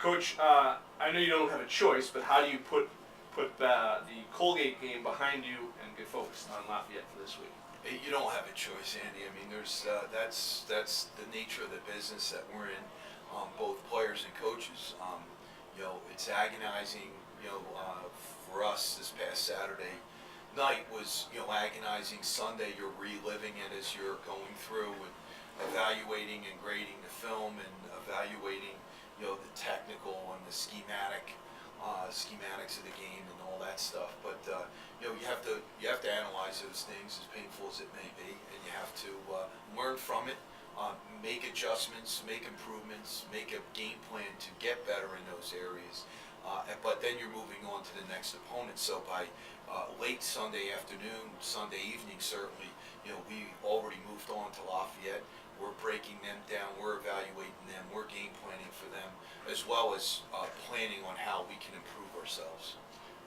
Coach, I know you don't have a choice, but how do you put the Colgate game behind you and get focused on Lafayette for this week? You don't have a choice, Andy. I mean, there's that's the nature of the business that we're in, both players and coaches. It's agonizing. For us, this past Saturday night was agonizing. Sunday, you're reliving it as you're going through and evaluating and grading the film and evaluating the technical and the schematics of the game and all that stuff. But you have to analyze those things, as painful as it may be, and you have to learn from it, make adjustments, make improvements, make a game plan to get better in those areas. But then you're moving on to the next opponent. So by late Sunday afternoon, Sunday evening, certainly, we already moved on to Lafayette. We're breaking them down, we're evaluating them, we're game planning for them, as well as planning on how we can improve ourselves.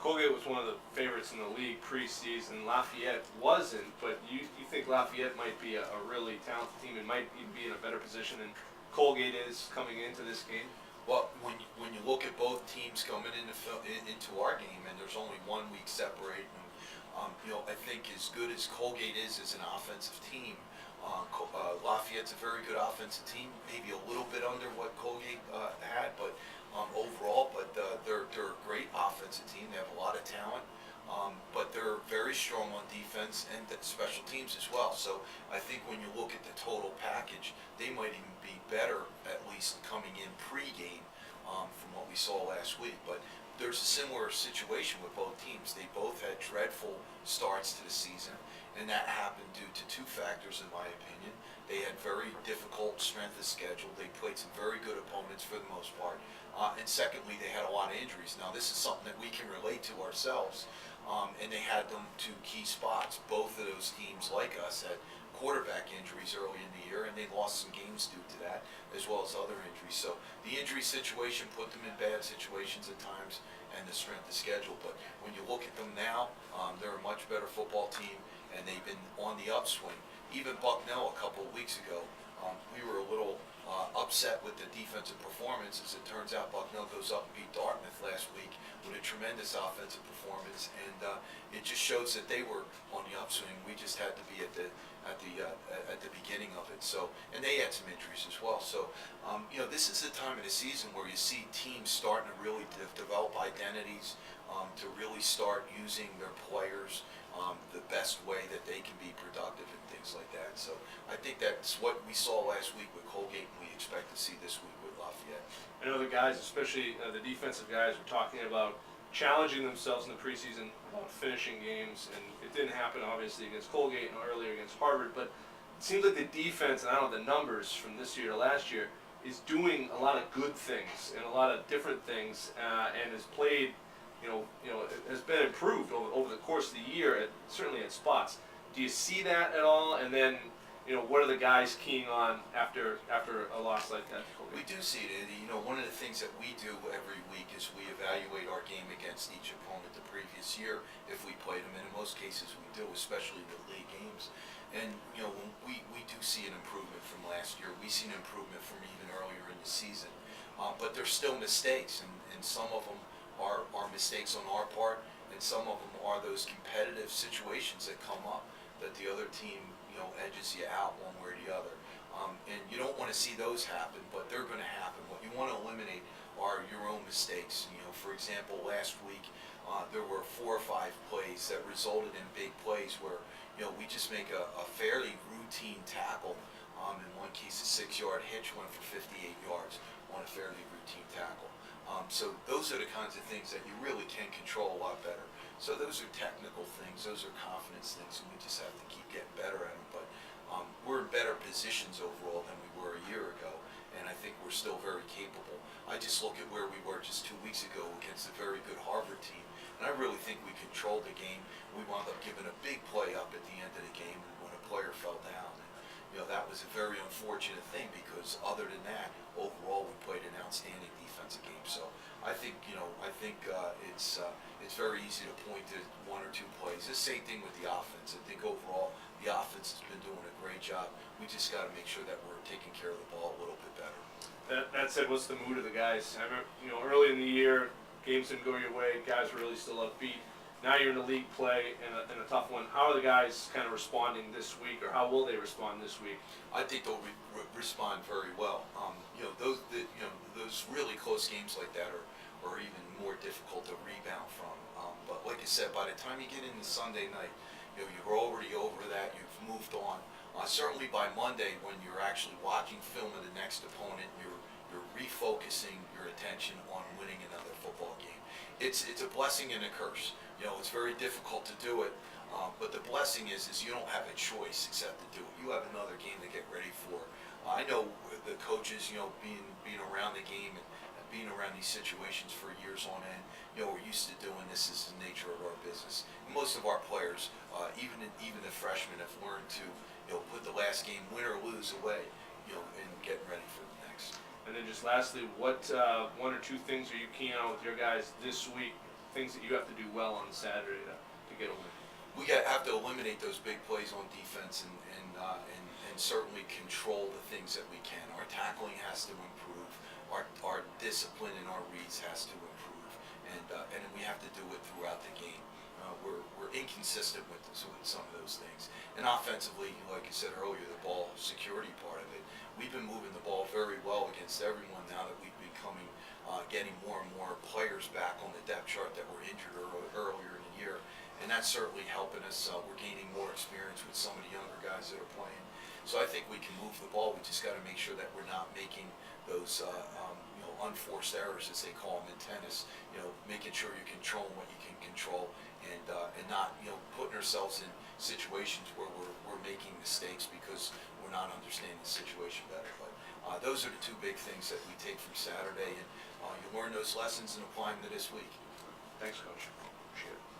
Colgate was one of the favorites in the league preseason. Lafayette wasn't, but you think Lafayette might be a really talented team and might even be in a better position than Colgate is coming into this game? Well, when you look at both teams coming into our game, and there's only 1 week separating them, I think as good as Colgate is as an offensive team, Lafayette's a very good offensive team, maybe a little bit under what Colgate had, but overall, they're a great offensive team. They have a lot of talent, but they're very strong on defense and special teams as well. So I think when you look at the total package, they might even be better, at least coming in pre-game, from what we saw last week. But there's a similar situation with both teams. They both had dreadful starts to the season, and that happened due to two factors, in my opinion. They had very difficult strength of schedule. They played some very good opponents for the most part. And secondly, they had a lot of injuries. Now, this is something that we can relate to ourselves, and they had them to key spots. Both of those teams, like us, had quarterback injuries early in the year, and they lost some games due to that, as well as other injuries. So the injury situation put them in bad situations at times, and the strength of schedule. But when you look at them now, they're a much better football team, and they've been on the upswing. Even Bucknell a couple of weeks ago, we were a little upset with the defensive performance. As it turns out, Bucknell goes up and beat Dartmouth last week with a tremendous offensive performance, and it just shows that they were on the upswing. We just had to be at the beginning of it. So, and they had some injuries as well. So, this is the time of the season where you see teams starting to really develop identities, to really start using their players the best way that they can be productive and things like that. So I think that's what we saw last week with Colgate, and we expect to see this week with Lafayette. I know the guys, especially the defensive guys, were talking about challenging themselves in the preseason about finishing games, and it didn't happen obviously against Colgate and earlier against Harvard, but it seems like the defense, and I don't know the numbers from this year to last year, is doing a lot of good things and a lot of different things, and has played, has been improved over the course of the year, certainly at spots. Do you see that at all? And then, what are the guys keying on after a loss like that? We do see it. One of the things that we do every week is we evaluate our game against each opponent the previous year if we played them, and in most cases we do, especially the league games. And when we do see an improvement from last year. We see an improvement from even earlier in the season, but there's still mistakes, and some of them are mistakes on our part, and some of them are those competitive situations that come up that the other team edges you out one way or the other. And you don't want to see those happen, but they're going to happen. What you want to eliminate are your own mistakes. For example, last week there were 4 or 5 plays that resulted in big plays where we just make a fairly routine tackle. In one case, a 6-yard hitch went for 58 yards on a fairly routine tackle. So those are the kinds of things that you really can control a lot better. So those are technical things, those are confidence things, and we just have to keep getting better at them. But we're in better positions overall than we were a year ago, and I think we're still very capable. I just look at where we were just 2 weeks ago against a very good Harvard team, and I really think we controlled the game. We wound up giving a big play up at the end of the game when a player fell down. And, that was a very unfortunate thing because other than that, overall we played an outstanding defensive game. So I think it's very easy to point to 1 or 2 plays. The same thing with the offense. I think overall the offense has been doing a great job. We just got to make sure that we're taking care of the ball a little bit better. That said, what's the mood of the guys? I remember, early in the year, games didn't go your way. Guys were really still upbeat. Now you're in the league play and a tough one. How are the guys kind of responding this week, or how will they respond this week? I think they'll respond very well. Those really close games like that are even more difficult to rebound from. But like I said, by the time you get into Sunday night, you're already over that. You've moved on. Certainly by Monday, when you're actually watching film of the next opponent, you're refocusing your attention on winning another football game. It's a blessing and a curse. It's very difficult to do it, but the blessing is you don't have a choice except to do it. You have another game to get ready for. I know the coaches, being around the game and being around these situations for years on end, we're used to doing this as the nature of our business. And most of our players, even the freshmen, have learned to put the last game, win or lose, away, and get ready for the next. And then just lastly, what one or two things are you keen on with your guys this week? Things that you have to do well on Saturday to get a win. We have to eliminate those big plays on defense and certainly control the things that we can. Our tackling has to improve. Our discipline and our reads has to improve, and we have to do it throughout the game. We're inconsistent with some of those things. And offensively, like I said earlier, the ball security part of it, we've been moving the ball very well against everyone now that we've becoming getting more and more players back on the depth chart that were injured earlier in the year, and that's certainly helping us. We're gaining more experience with some of the younger guys that are playing. So I think we can move the ball. We just got to make sure that we're not making those unforced errors, as they call them in tennis. Making sure you're controlling what you can control, and not putting ourselves in situations where we're making mistakes because we're not understanding the situation better. But those are the two big things that we take from Saturday, and you learn those lessons and apply them to this week. Thanks, Coach. Appreciate it.